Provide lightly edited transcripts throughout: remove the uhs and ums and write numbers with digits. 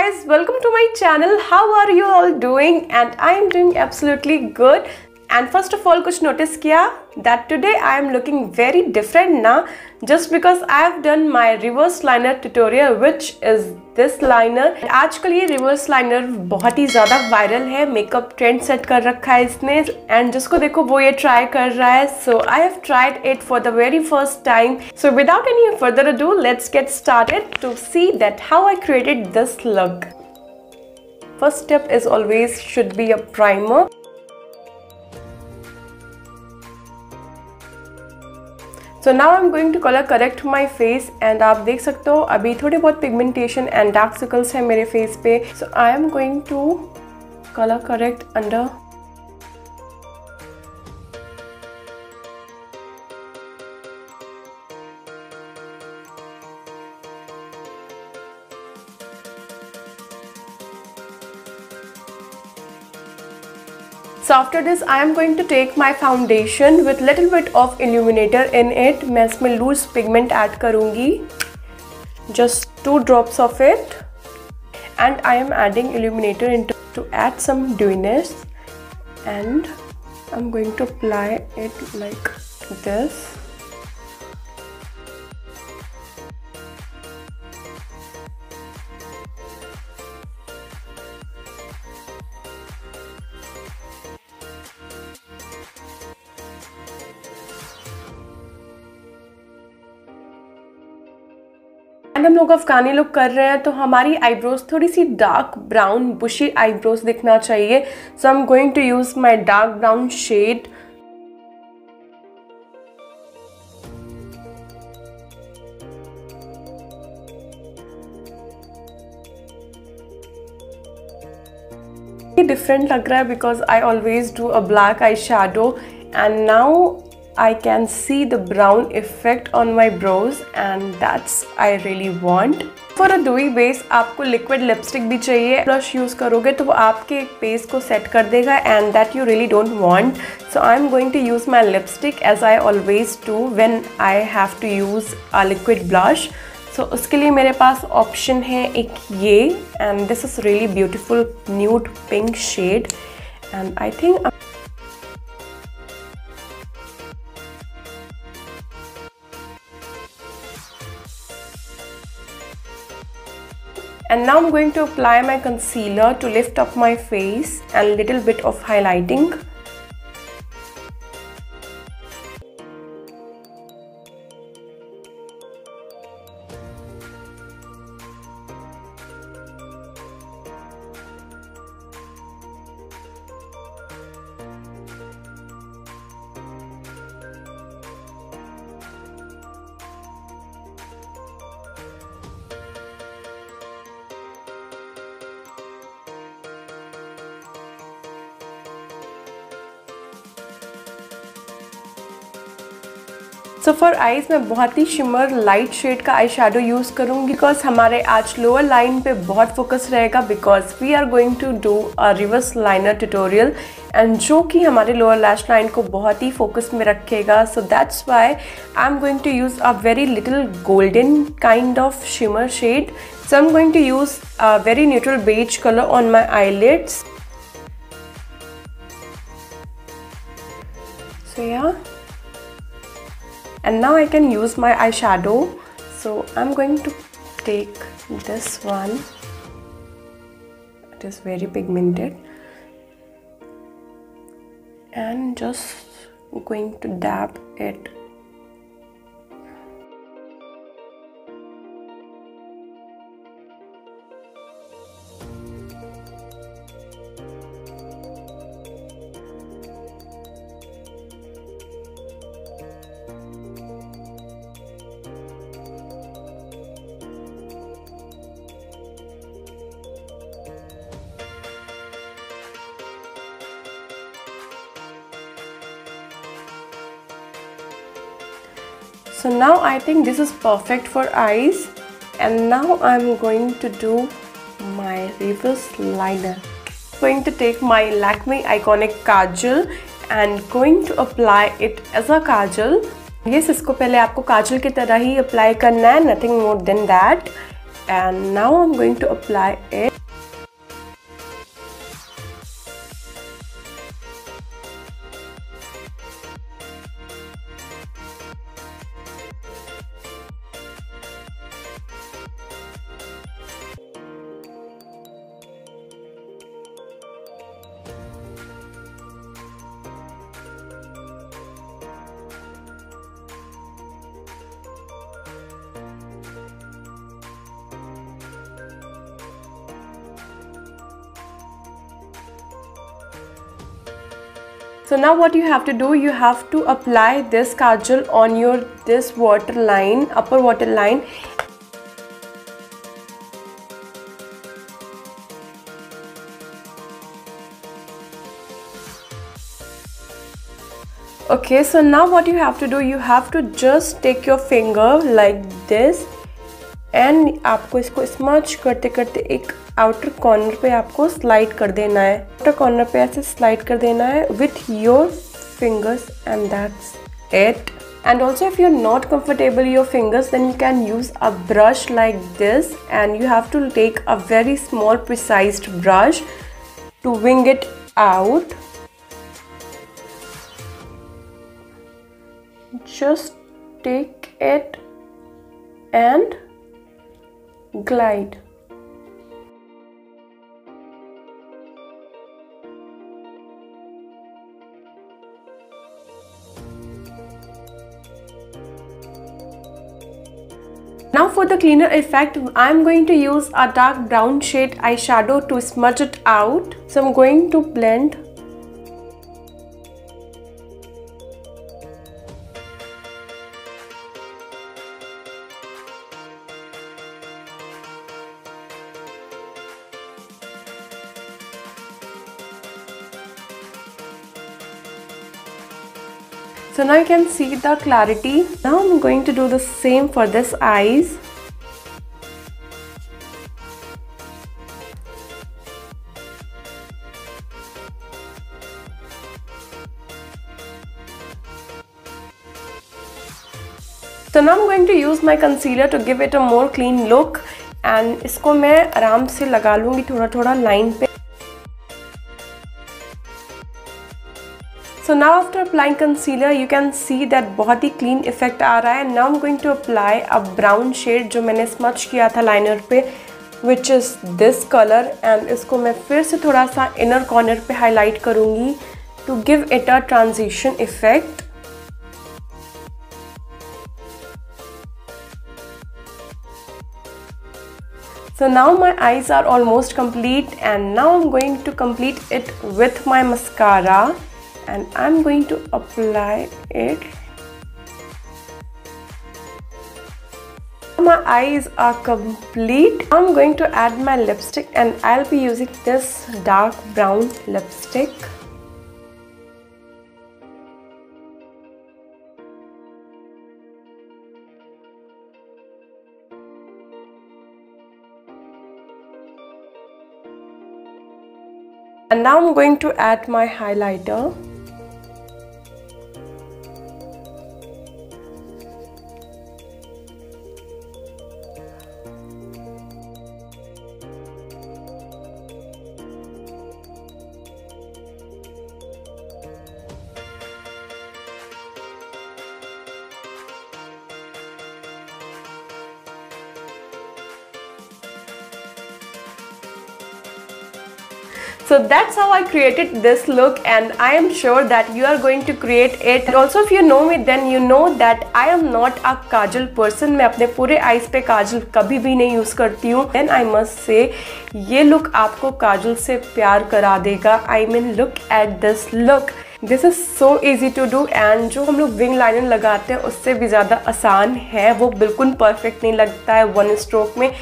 guys, welcome to my channel. How are you all doing? And I am doing absolutely good. And first of all, कुछ notice किया that today I am looking very different ना, just because I have done my reverse liner tutorial, which is this liner. आजकल ये reverse liner बहुत ही ज़्यादा viral है, makeup trend set कर रखा है इसने, and जिसको देखो वो ये try कर रहा है. So I have tried it for the very first time. So without any further ado, let's get started to see that how I created this look. First step is always should be a primer. So now I'm going to color correct my face and आप देख सकते हो अभी थोड़े बहुत pigmentation and dark circles हैं मेरे face पे. So I am going to color correct under. So after this I am going to take my foundation with little bit of illuminator in it. मैं इसमें loose pigment add करूँगी, just 2 drops of it, and I am adding illuminator into to add some dewiness, and I'm going to apply it like this. And हम लोग अफगानी look कर रहे हैं तो हमारी आईब्रोज थोड़ी सी डार्क ब्राउन बुशी आईब्रोज दिखना चाहिए. So I am going to use my dark brown shade. Different लग रहा है because I always do a black eye shadow and now I can see the brown effect on my brows and that's I really want. For a dewy base आपको liquid lipstick भी चाहिए. Blush use करोगे तो वो आपके base को set कर देगा and that you really don't want. So I'm going to use my lipstick as I always do when I have to use a liquid blush. So उसके लिए मेरे पास option है एक ये, and this is really beautiful nude pink shade, and I think and now I'm going to apply my concealer to lift up my face and little bit of highlighting. So for eyes मैं बहुत ही shimmer light shade का eye shadow use करूँगी because हमारे आज lower line पे बहुत focus रहेगा because we are going to do a reverse liner tutorial and जो कि हमारे लोअर लैश लाइन को बहुत ही फोकस में रखेगा. So that's why I am going to use a very little golden kind of shimmer shade. So I am going to use a very neutral beige colour on my eyelids. So yeah and now I can use my eyeshadow. So I'm going to take this one. It is very pigmented and just going to dab it. So now I think this is perfect for eyes, and now I'm going to do my reverse liner. Going to take my Lakme Iconic Kajal and going to apply it as a kajal. Yes, इसको पहले आपको काजल की तरह ही apply करना है, nothing more than that. and now I'm going to apply it. So now what you have to do, you have to apply this kajal on your this waterline, upper waterline. Okay, so now what you have to do, you have to just take your finger like this and आपको इसको smudge करते करते एक outer corner पे आपको slide कर देना है, आउटर कॉर्नर पे ऐसे स्लाइड कर देना है with your fingers and that's it. And also if you're not comfortable your fingers, then you can use a brush like this, and you have to take a very small precise brush to wing it out. Just take it and glide. Now for the cleaner effect, I am going to use a dark brown shade eyeshadow to smudge it out. So I'm going to blend. So now you can see the clarity. Now I'm going to do the same for this eyes. So now I'm going to use my concealer to give it a more clean look, and इसको मैं आराम से लगा लूँगी थोड़ा थोड़ा line पे. So now after applying concealer, you can see that बहुत ही clean effect आ रहा है. Now I'm going to apply a brown shade जो मैंने smudge किया था liner पे, which is this color, and इसको मैं फिर से थोड़ा सा inner corner पे highlight करूँगी to give it a transition effect. So now my eyes are almost complete, and now I'm going to complete it with my mascara. And I'm going to apply it. My eyes are complete. I'm going to add my lipstick, and I'll be using this dark brown lipstick. And now I'm going to add my highlighter. So that's how I created this look, and I am sure that you are going to create it. And also if you know me, then you know that I am not a kajal person. मैं अपने पूरे eyes पे काजल कभी भी नहीं use करती हूँ. Then I must say ये look आपको काजल से प्यार करा देगा. I mean look at this look. This is so easy to do, and जो हम लोग wing liner लगाते हैं उससे भी ज़्यादा आसान है. वो बिल्कुल perfect नहीं लगता है one stroke में.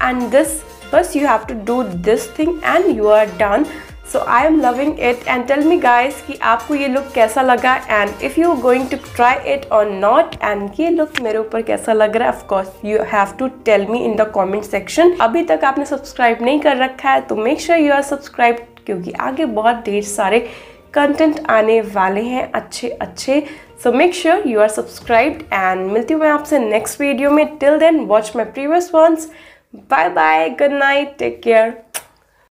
And this bus you have to do this thing and you are done. So I am loving it, and tell me guys कि आपको ये look कैसा लगा, and if you are going to try it or not, and ये look मेरे ऊपर कैसा लग रहा है. Of course you have to tell me in the comment section. अभी तक आपने सब्सक्राइब नहीं कर रखा है तो make sure you are subscribed, क्योंकि आगे बहुत ढेर सारे कंटेंट आने वाले हैं अच्छे अच्छे. So make sure you are subscribed, and मिलती हूँ मैं आपसे नेक्स्ट वीडियो में. Till then watch my previous ones. Bye bye, good night, take care.